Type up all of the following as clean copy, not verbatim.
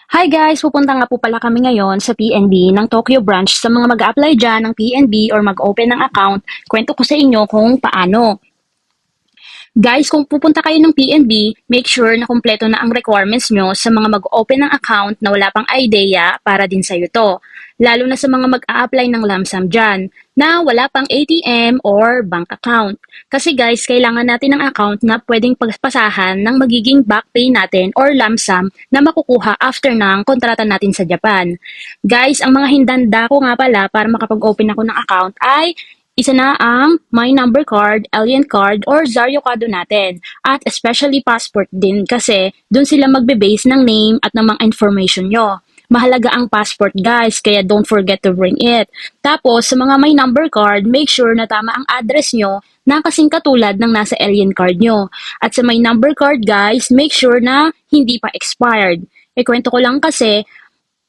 Hi guys! Pupunta nga po pala kami ngayon sa PNB ng Tokyo branch sa mga mag-a-apply dyan ng PNB or mag-open ng account. Kwento ko sa inyo kung paano. Guys, kung pupunta kayo ng PNB, make sure na kumpleto na ang requirements nyo sa mga mag-open ng account na wala pang idea para din sa'yo to. Lalo na sa mga mag-a-apply ng lump sum dyan na wala pang ATM or bank account. Kasi guys, kailangan natin ng account na pwedeng pagpasahan ng magiging back pay natin or lump sum na makukuha after ng kontrata natin sa Japan. Guys, ang mga hindanda ko nga pala para makapag-open ako ng account ay isa na ang My Number Card, Alien Card, or Zario Kado natin. At especially passport din kasi dun sila magbe-base ng name at ng mga information nyo. Mahalaga ang passport guys, kaya don't forget to bring it. Tapos sa mga My Number Card, make sure na tama ang address nyo na kasing katulad ng nasa Alien Card nyo. At sa My Number Card guys, make sure na hindi pa expired. Kwento ko lang kasi,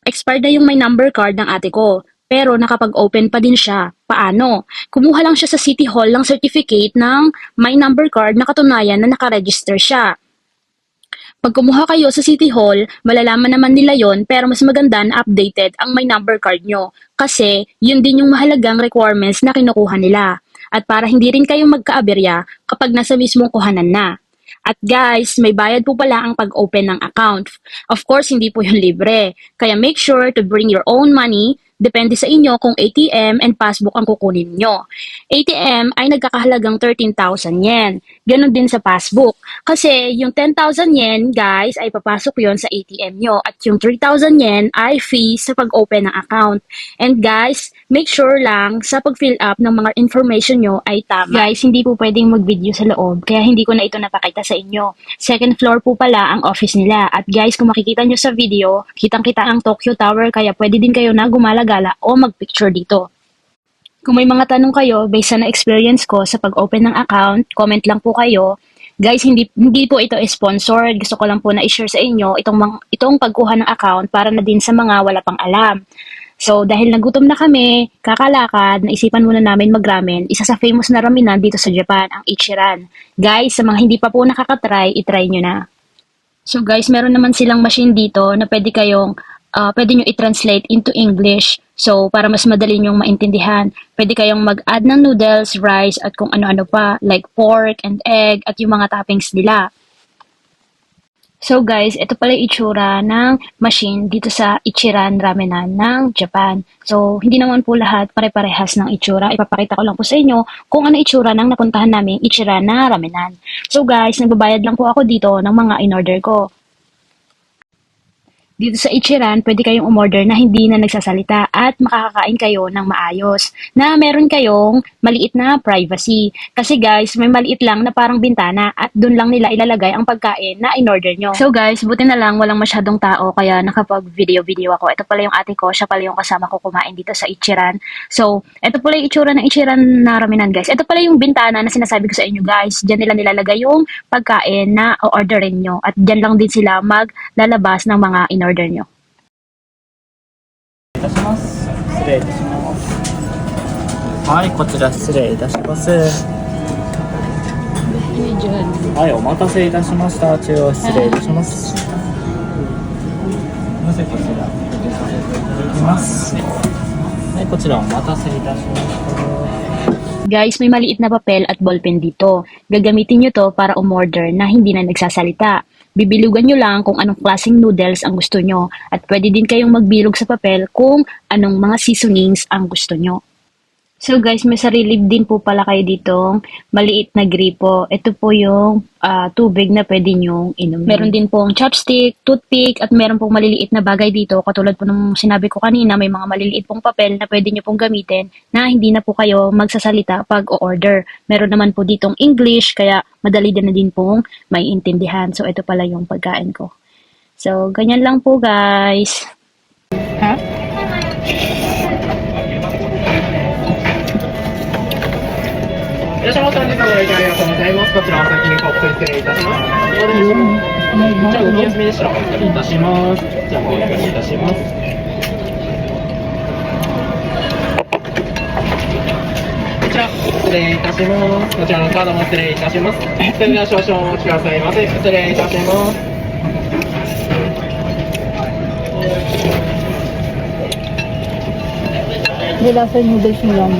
expired na yung My Number Card ng ate ko. Pero nakapag-open pa din siya. Paano? Kumuha lang siya sa City Hall ng certificate ng My Number Card na katunayan na nakaregister siya. Pag kumuha kayo sa City Hall, malalaman naman nila yon pero mas maganda na updated ang My Number Card nyo. Kasi yun din yung mahalagang requirements na kinukuha nila. At para hindi rin kayo magkaaberya kapag nasa mismong kuhanan na. At guys, may bayad po pala ang pag-open ng account. Of course, hindi po yun libre. Kaya make sure to bring your own money. Depende sa inyo kung ATM and passbook ang kukunin nyo. ATM ay nagkakahalagang 13,000 yen. Ganon din sa passbook. Kasi yung 10,000 yen, guys, ay papasok yon sa ATM nyo. At yung 3,000 yen ay fee sa pag-open ng account. And guys, make sure lang sa pag-fill up ng mga information nyo ay tama. Guys, hindi po pwedeng mag-video sa loob, kaya hindi ko na ito napakita sa inyo. Second floor po pala ang office nila. At guys, kung makikita nyo sa video, kitang-kita ang Tokyo Tower, kaya pwede din kayo na gumala-gala o mag-picture dito. Kung may mga tanong kayo based sa na-experience ko sa pag-open ng account, comment lang po kayo. Guys, hindi po ito sponsored. Gusto ko lang po na i-share sa inyo itong pagkuha ng account para na din sa mga wala pang alam. So, dahil nagutom na kami, kakalakad, naisipan muna namin mag-ramen. Isa sa famous na ramenan dito sa Japan, ang Ichiran. Guys, sa mga hindi pa po nakakatry, itry nyo na. So guys, meron naman silang machine dito na pwede nyo i-translate into English. So, para mas madali nyong maintindihan, pwede kayong mag-add ng noodles, rice, at kung ano-ano pa, like pork and egg, at yung mga toppings nila. So guys, ito pala yung itsura ng machine dito sa Ichiran Ramenan ng Japan. So, hindi naman po lahat pare-parehas ng itsura. Ipapakita ko lang po sa inyo kung ano itsura ng napuntahan namin Ichiran na Ramenan. So guys, nagbabayad lang po ako dito ng mga in-order ko. Dito sa Ichiran, pwede kayong umorder na hindi na nagsasalita at makakakain kayo ng maayos na meron kayong maliit na privacy. Kasi guys, may maliit lang na parang bintana at doon lang nila ilalagay ang pagkain na in-order nyo. So guys, buti na lang walang masyadong tao kaya nakapag-video ako. Ito pala yung ate ko, siya pala yung kasama ko kumain dito sa Ichiran. So, ito pala yung itsura ng Ichiran na ramenan guys. Ito pala yung bintana na sinasabi ko sa inyo guys. Diyan nila nilalagay yung pagkain na o-orderin nyo at diyan lang din sila maglalabas ng mga in-order nyo. いたします。失礼いたします。はい、こちら失礼いたします。はい、お待たせいたしました。中央失礼いたします。なぜこちら受けさせていただきます。はい、こちらお待たせいたしました。 Guys, may maliit na papel at ballpen dito. Gagamitin nyo to para umorder na hindi na nagsasalita. Bibilugan nyo lang kung anong klaseng noodles ang gusto nyo at pwede din kayong magbilog sa papel kung anong mga seasonings ang gusto nyo. So guys, may sarili din po pala kayo ditong maliit na gripo. Ito po yung tubig na pwede nyong inumin. Meron din pong chopstick, toothpick, at meron pong maliliit na bagay dito. Katulad po nung sinabi ko kanina, may mga maliliit pong papel na pwede nyo pong gamitin na hindi na po kayo magsasalita pag o-order. Meron naman po ditong English, kaya madali din na din pong may intindihan. So ito pala yung pagkain ko. So ganyan lang po guys. Ha? いらっしゃいませ。本日はご来店ありがとうございます。こちらお先にコップ失礼いたします。お願いします。じゃあ、ご休みでしたらお送りいたします。じゃあ、ご送りいたします。こちら、失礼いたします。こちらのカードも失礼いたします。それでは少々お待ちくださいませ。失礼いたします。May lasa noodles mo lang.